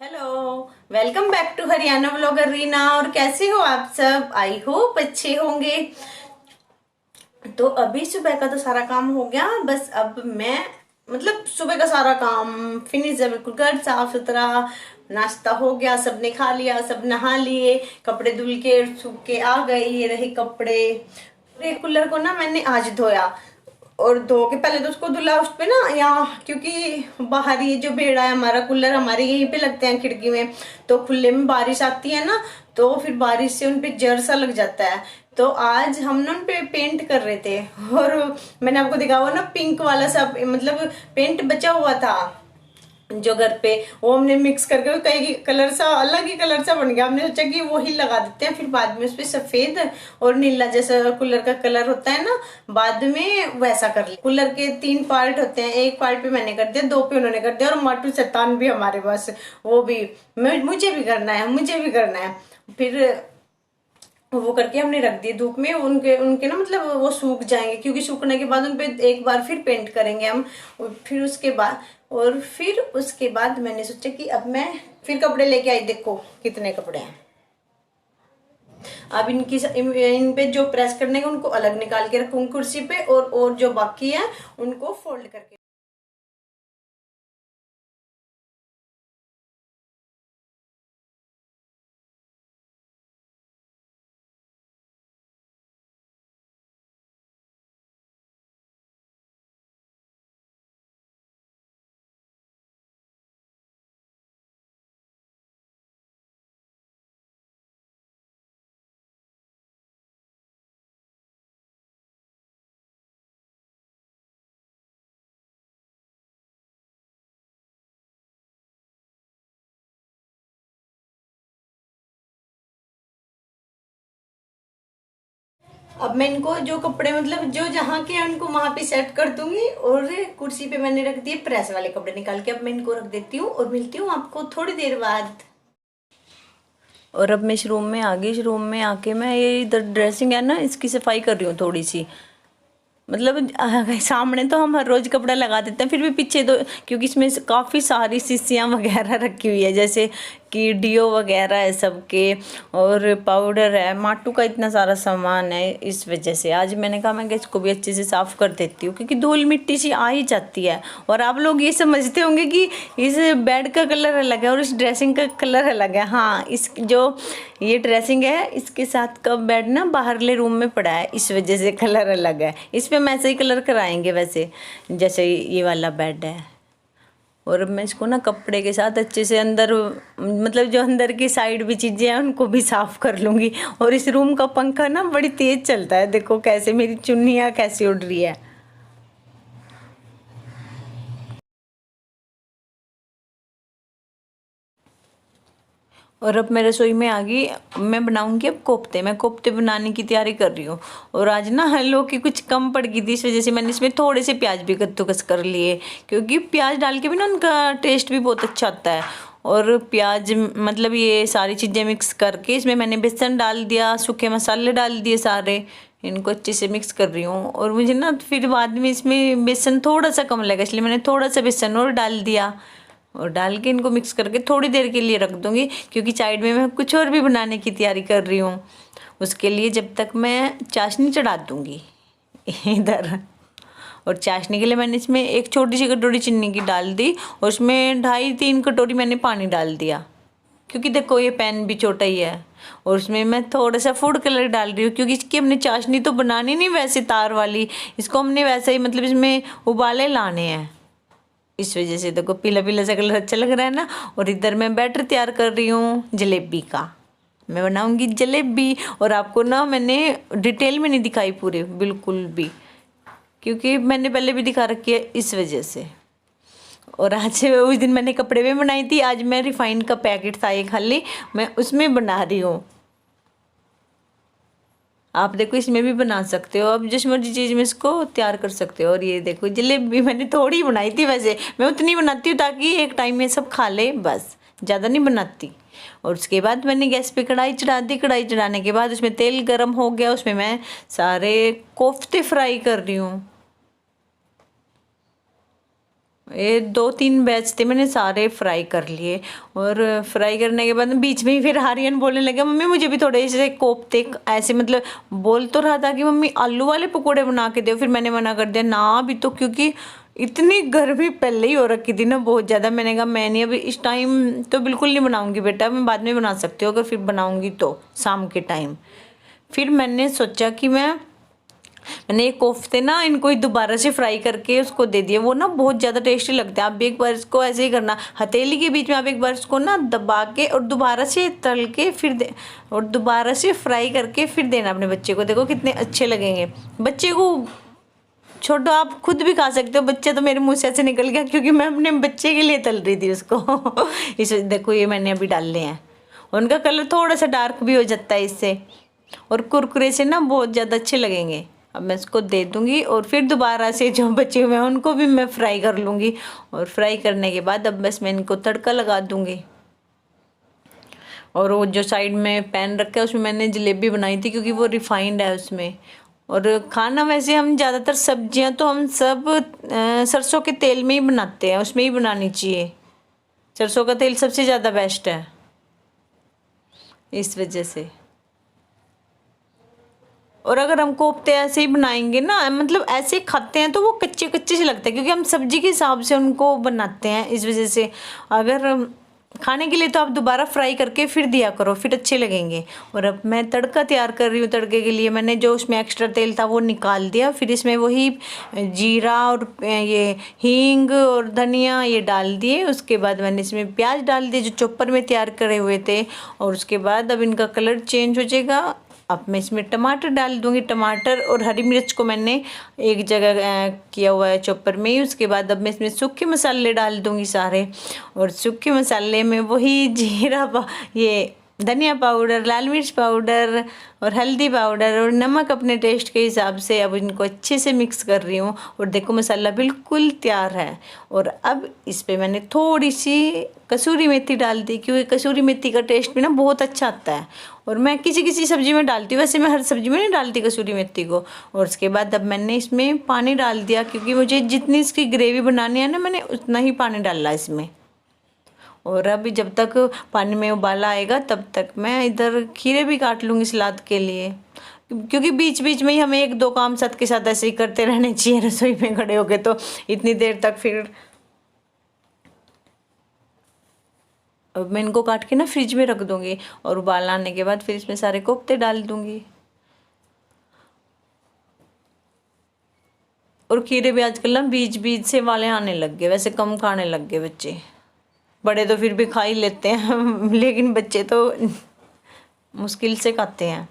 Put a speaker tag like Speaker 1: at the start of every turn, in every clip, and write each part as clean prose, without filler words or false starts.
Speaker 1: Hello. Welcome back to Haryana vlogger Reena. और कैसे हो आप सब? आई होप अच्छे होंगे। तो अभी सुबह का तो सारा काम हो गया। बस अब मैं सुबह का सारा काम फिनिश है, बिल्कुल घर साफ सुथरा, नाश्ता हो गया, सबने खा लिया, सब नहा लिए, कपड़े धुल के सूख के आ गए। ये रहे कपड़े। ये कूलर को ना मैंने आज धोया, और धो के पहले तो उसको धुला उस पे ना यहाँ, क्योंकि बाहर ये जो बेड़ा है हमारा, कूलर हमारे यहीं पे लगते हैं खिड़की में, तो खुले में बारिश आती है ना, तो फिर बारिश से उनपे जर सा लग जाता है। तो आज हम ना उनपे पेंट कर रहे थे, और मैंने आपको दिखा वो ना पिंक वाला सब पेंट बचा हुआ था जो घर पे, वो हमने मिक्स करके कई कलर सा, अलग ही कलर सा बन गया। हमने सोचा कि वही लगा देते हैं, फिर बाद में उस पे सफेद और नीला जैसा कूलर का कलर होता है ना, बाद में वैसा कर लिया। कूलर के 3 पार्ट होते हैं, एक पार्ट पे मैंने कर दिया, 2 पे उन्होंने कर दिया, और माटू शैतान भी हमारे पास, वो भी मुझे भी करना है, मुझे भी करना है। फिर वो करके हमने रख दिए धूप में। उनके उनके ना वो सूख जाएंगे, क्योंकि सूखने के बाद उनपे एक बार फिर पेंट करेंगे हम। और फिर उसके बाद मैंने सोचा कि अब मैं फिर कपड़े लेके आई। देखो कितने कपड़े हैं। अब इन पे जो प्रेस करने का उनको अलग निकाल के रखूंगी कुर्सी पे, और जो बाकी है उनको फोल्ड करके। अब मैं इनको जो कपड़े जो जहाँ के हैं उनको वहां पे सेट कर दूंगी, और कुर्सी पे मैंने रख दिए प्रेस वाले कपड़े निकाल के। अब मैं इनको रख देती हूँ और मिलती हूँ आपको थोड़ी देर बाद। और अब मैं इस रूम में आ गई। इस रूम में आके मैं ये इधर ड्रेसिंग है ना, इसकी सफाई कर रही हूँ थोड़ी सी। सामने तो हम हर रोज कपड़ा लगा देते हैं, फिर भी पीछे तो, क्योंकि इसमें काफ़ी सारी शीशियाँ वगैरह रखी हुई है, जैसे कि डीओ वगैरह है सबके, और पाउडर है, माटू का इतना सारा सामान है। इस वजह से आज मैंने कहा मैं इसको भी अच्छे से साफ़ कर देती हूँ, क्योंकि धूल मिट्टी सी आ ही जाती है। और आप लोग ये समझते होंगे कि इस बेड का कलर अलग है और इस ड्रेसिंग का कलर अलग है। हाँ, इस जो ये ड्रेसिंग है इसके साथ का बेड ना बाहरले रूम में पड़ा है, इस वजह से कलर अलग है। इस पे हम ऐसे ही कलर कराएंगे वैसे, जैसे ये वाला बेड है। और अब मैं इसको ना कपड़े के साथ अच्छे से अंदर, जो अंदर की साइड भी चीज़ें हैं उनको भी साफ़ कर लूँगी। और इस रूम का पंखा ना बड़ी तेज़ चलता है, देखो कैसे मेरी चुन्नियाँ कैसे उड़ रही है। और अब मैं रसोई में आ गई। मैं बनाऊंगी अब कोफ्ते। मैं कोफ्ते बनाने की तैयारी कर रही हूँ। और आज ना हलवा की कुछ कम पड़ गई थी, इस वजह से मैंने इसमें थोड़े से प्याज भी कद्दूकस कर लिए, क्योंकि प्याज डाल के भी ना उनका टेस्ट भी बहुत अच्छा आता है। और प्याज ये सारी चीज़ें मिक्स करके इसमें मैंने बेसन डाल दिया, सूखे मसाले डाल दिए सारे, इनको अच्छे से मिक्स कर रही हूँ। और मुझे ना फिर बाद में इसमें बेसन थोड़ा सा कम लगा, इसलिए मैंने थोड़ा सा बेसन और डाल दिया, और डाल के इनको मिक्स करके थोड़ी देर के लिए रख दूंगी, क्योंकि साइड में मैं कुछ और भी बनाने की तैयारी कर रही हूँ। उसके लिए जब तक मैं चाशनी चढ़ा दूंगी इधर। और चाशनी के लिए मैंने इसमें एक छोटी सी कटोरी चीनी की डाल दी, और उसमें 2.5-3 कटोरी मैंने पानी डाल दिया, क्योंकि देखो ये पैन भी छोटा ही है। और उसमें मैं थोड़ा सा फूड कलर डाल रही हूँ, क्योंकि इसकी हमने चाशनी तो बनानी नहीं वैसे तार वाली, इसको हमने वैसे ही इसमें उबाले लाने हैं। इस वजह से देखो पीला पीला सा कलर अच्छा लग रहा है ना। और इधर मैं बैटर तैयार कर रही हूँ जलेबी का। मैं बनाऊंगी जलेबी, और आपको ना मैंने डिटेल में नहीं दिखाई पूरे बिल्कुल भी, क्योंकि मैंने पहले भी दिखा रखी है इस वजह से। और आज उस दिन मैंने कपड़े में बनाई थी, आज मैं रिफाइंड का पैकेट था ये खाली, मैं उसमें बना रही हूँ। आप देखो इसमें भी बना सकते हो, अब जिस मर्जी चीज़ में इसको तैयार कर सकते हो। और ये देखो जलेबी मैंने थोड़ी बनाई थी, वैसे मैं उतनी बनाती हूँ ताकि एक टाइम में सब खा ले, बस ज़्यादा नहीं बनाती। और उसके बाद मैंने गैस पे कढ़ाई चढ़ा दी। कढ़ाई चढ़ाने के बाद उसमें तेल गरम हो गया, उसमें मैं सारे कोफ्ते फ्राई कर रही हूँ। ये 2-3 बैच थे, मैंने सारे फ्राई कर लिए। और फ्राई करने के बाद बीच में ही फिर आर्यन बोलने लगा मम्मी मुझे भी थोड़े से कोफ्ते ऐसे, मतलब बोल तो रहा था कि मम्मी आलू वाले पकोड़े बना के दो, फिर मैंने मना कर दिया ना अभी तो, क्योंकि इतनी गर्मी पहले ही हो रखी थी ना बहुत ज़्यादा। मैंने कहा मैं नहीं अभी इस टाइम तो बिल्कुल नहीं बनाऊंगी बेटा, मैं बाद में बना सकती हूँ अगर फिर बनाऊंगी तो शाम के टाइम। फिर मैंने सोचा कि मैंने ये कोफ्ते ना इनको ही दोबारा से फ्राई करके उसको दे दिए, वो ना बहुत ज़्यादा टेस्टी लगते हैं। आप भी एक बार इसको ऐसे ही करना, हथेली के बीच में आप एक बार इसको ना दबा के और दोबारा से तल के फिर दे, और दोबारा से फ्राई करके फिर देना अपने बच्चे को, देखो कितने अच्छे लगेंगे बच्चे को। छोटो आप खुद भी खा सकते हो, बच्चे तो मेरे मुंह से ऐसे निकल गया क्योंकि मैं अपने बच्चे के लिए तल रही थी उसको। इस देखो ये मैंने अभी डाले हैं, उनका कलर थोड़ा सा डार्क भी हो जाता है इससे, और कुरकुरे से ना बहुत ज़्यादा अच्छे लगेंगे। अब मैं इसको दे दूंगी और फिर दोबारा से जो बचे हुए हैं उनको भी मैं फ्राई कर लूँगी। और फ्राई करने के बाद अब बस मैं इनको तड़का लगा दूंगी। और वो जो साइड में पैन रखा है उसमें मैंने जलेबी बनाई थी क्योंकि वो रिफाइंड है उसमें। और खाना वैसे हम ज़्यादातर सब्जियां तो हम सब सरसों के तेल में ही बनाते हैं, उसमें ही बनानी चाहिए। सरसों का तेल सबसे ज़्यादा बेस्ट है इस वजह से। और अगर हम कोफ्ते ऐसे ही बनाएंगे ना, मतलब ऐसे खाते हैं तो वो कच्चे कच्चे से लगते हैं क्योंकि हम सब्जी के हिसाब से उनको बनाते हैं, इस वजह से। अगर खाने के लिए तो आप दोबारा फ्राई करके फिर दिया करो, फिर अच्छे लगेंगे। और अब मैं तड़का तैयार कर रही हूँ। तड़के के लिए मैंने जो उसमें एक्स्ट्रा तेल था वो निकाल दिया, फिर इसमें वही जीरा और ये हींग और धनिया ये डाल दिए। उसके बाद मैंने इसमें प्याज डाल दिए जो चॉपर में तैयार करे हुए थे। और उसके बाद अब इनका कलर चेंज हो जाएगा। अब मैं इसमें टमाटर डाल दूंगी, टमाटर और हरी मिर्च को मैंने एक जगह किया हुआ है चॉपर में ही। उसके बाद अब मैं इसमें सूखे मसाले डाल दूंगी सारे। और सूखे मसाले में वही ये धनिया पाउडर, लाल मिर्च पाउडर और हल्दी पाउडर और नमक अपने टेस्ट के हिसाब से अब इनको अच्छे से मिक्स कर रही हूँ। और देखो मसाला बिल्कुल तैयार है। और अब इस पे मैंने थोड़ी सी कसूरी मेथी डाल दी क्योंकि कसूरी मेथी का टेस्ट भी ना बहुत अच्छा आता है। और मैं किसी किसी सब्जी में डालती हूँ, वैसे मैं हर सब्जी में नहीं डालती कसूरी मेथी को। और उसके बाद अब मैंने इसमें पानी डाल दिया क्योंकि मुझे जितनी इसकी ग्रेवी बनानी है ना मैंने उतना ही पानी डाला इसमें। और अभी जब तक पानी में उबाला आएगा तब तक मैं इधर खीरे भी काट लूँगी सलाद के लिए, क्योंकि बीच बीच में ही हमें एक दो काम साथ के साथ ऐसे ही करते रहने चाहिए रसोई में खड़े होके, तो इतनी देर तक फिर। अब मैं इनको काट के ना फ्रिज में रख दूंगी और उबाल आने के बाद फिर इसमें सारे कोफ्ते डाल दूंगी। और खीरे भी आजकल ना बीच बीच से वाले आने लग गए, वैसे कम खाने लग गए बच्चे, बड़े तो फिर भी खा ही लेते हैं लेकिन बच्चे तो मुश्किल से खाते हैं।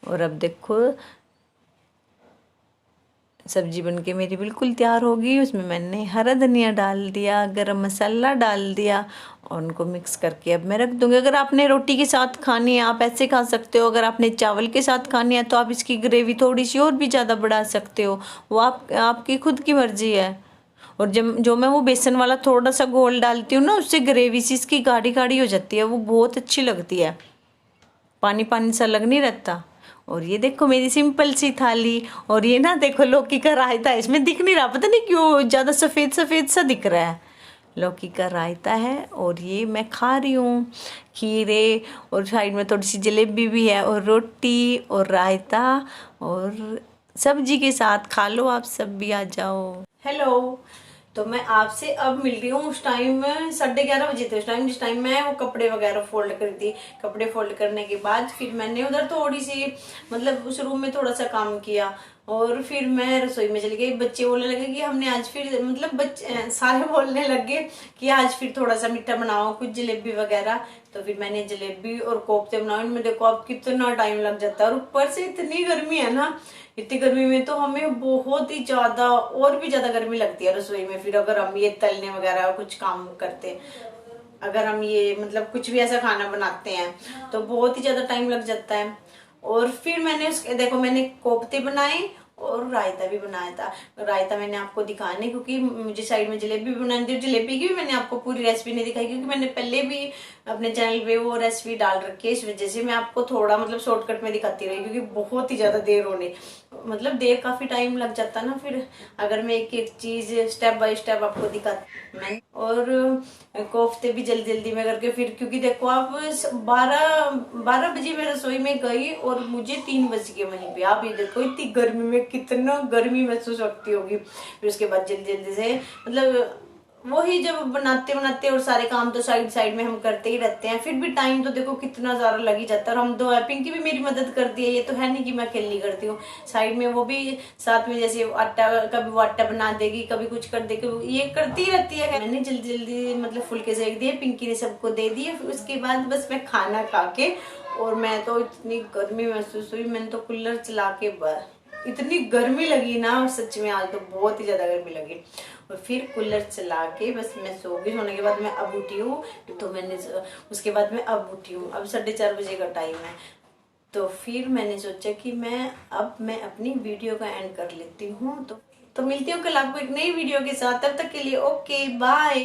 Speaker 1: और अब देखो सब्जी बनके मेरी बिल्कुल तैयार होगी। उसमें मैंने हरा धनिया डाल दिया, गरम मसाला डाल दिया और उनको मिक्स करके अब मैं रख दूंगी। अगर आपने रोटी के साथ खानी है आप ऐसे खा सकते हो, अगर आपने चावल के साथ खानी है तो आप इसकी ग्रेवी थोड़ी सी और भी ज़्यादा बढ़ा सकते हो, वो आपकी खुद की मर्जी है। और जब जो मैं वो बेसन वाला थोड़ा सा घोल डालती हूँ ना उससे ग्रेवी सी इसकी गाढ़ी गाढ़ी हो जाती है, वो बहुत अच्छी लगती है, पानी पानी सा लग नहीं रहता। और ये देखो मेरी सिंपल सी थाली। और ये ना देखो लौकी का रायता, इसमें दिख नहीं रहा, पता नहीं क्यों ज़्यादा सफ़ेद सफ़ेद सा दिख रहा है। लौकी का रायता है और ये मैं खा रही हूँ खीरे, और साइड में थोड़ी सी जलेबी भी है और रोटी और रायता और सब्जी के साथ खा लो आप सब भी, आ जाओ। हेलो, तो मैं आपसे अब मिल रही हूँ उस टाइम 11:30 बजे थे उस टाइम, जिस टाइम मैं वो कपड़े वगैरह फोल्ड करी थी। कपड़े फोल्ड करने के बाद फिर मैंने उधर थोड़ी सी मतलब उस रूम में थोड़ा सा काम किया और फिर मैं रसोई में चली गई। बच्चे बोलने लगे कि हमने आज फिर, मतलब बच्चे सारे बोलने लगे कि आज फिर थोड़ा सा मीठा बनाओ, कुछ जलेबी वगैरह। तो फिर मैंने जलेबी और कोफ्ते बनाए। इनमें देखो अब कितना टाइम लग जाता है और ऊपर से इतनी गर्मी है ना, इतनी गर्मी में तो हमें बहुत ही ज्यादा और भी ज्यादा गर्मी लगती है रसोई में। फिर अगर हम ये तलने वगैरह कुछ काम करते, अगर हम ये मतलब कुछ भी ऐसा खाना बनाते हैं तो बहुत ही ज्यादा टाइम लग जाता है। और फिर मैंने उसके देखो मैंने कोफ्ते बनाए और रायता भी बनाया था। रायता मैंने आपको दिखाया नहीं क्योंकि मुझे साइड में जलेबी भी बनानी थी। जलेबी की भी मैंने आपको पूरी रेसिपी नहीं दिखाई क्योंकि मैंने पहले भी अपने चैनल पे वो रेसिपी डाल रखी है, इस वजह से मैं आपको थोड़ा मतलब शॉर्टकट में दिखाती रही क्योंकि बहुत ही ज्यादा देर होने मतलब देर काफी टाइम लग जाता ना फिर अगर मैं एक एक चीज स्टेप बाय स्टेप आपको दिखाती मैं। और कोफ्ते भी जल्दी जल्दी में करके फिर क्योंकि देखो आप 12 बजे मैं रसोई में गई और मुझे 3 बज गए वहीं पे। आप ये देखो इतनी गर्मी में कितना गर्मी महसूस होती होगी। फिर उसके बाद जल्दी जल्दी से मतलब वही जब बनाते बनाते और सारे काम तो साइड साइड में हम करते ही रहते हैं, फिर भी टाइम तो देखो कितना ज्यादा लग ही जाता है। और हम दो है, पिंकी भी मेरी मदद करती है, ये तो है नहीं कि मैं अकेली करती हूँ। साइड में वो भी साथ में जैसे आटा, कभी वो आटा बना देगी, कभी कुछ कर देगी, ये करती रहती है। मैंने जल्दी जल्दी मतलब फुलके सेक दिए, पिंकी ने सबको दे दिए। फिर उसके बाद बस मैं खाना खा के और मैं तो इतनी गर्मी महसूस हुई, मैंने तो कूलर चला के इतनी गर्मी लगी ना सच में, आज तो बहुत ही ज्यादा गर्मी लगी। और फिर कूलर चला के बस मैं सो गई। सोने के बाद मैं अब उठी हूँ, तो मैंने उसके बाद मैं अब उठी हूँ, अब 4:30 बजे का टाइम है। तो फिर मैंने सोचा कि मैं अपनी वीडियो का एंड कर लेती हूँ। तो मिलती हूँ कल आपको एक नई वीडियो के साथ, तब तक के लिए ओके बाय।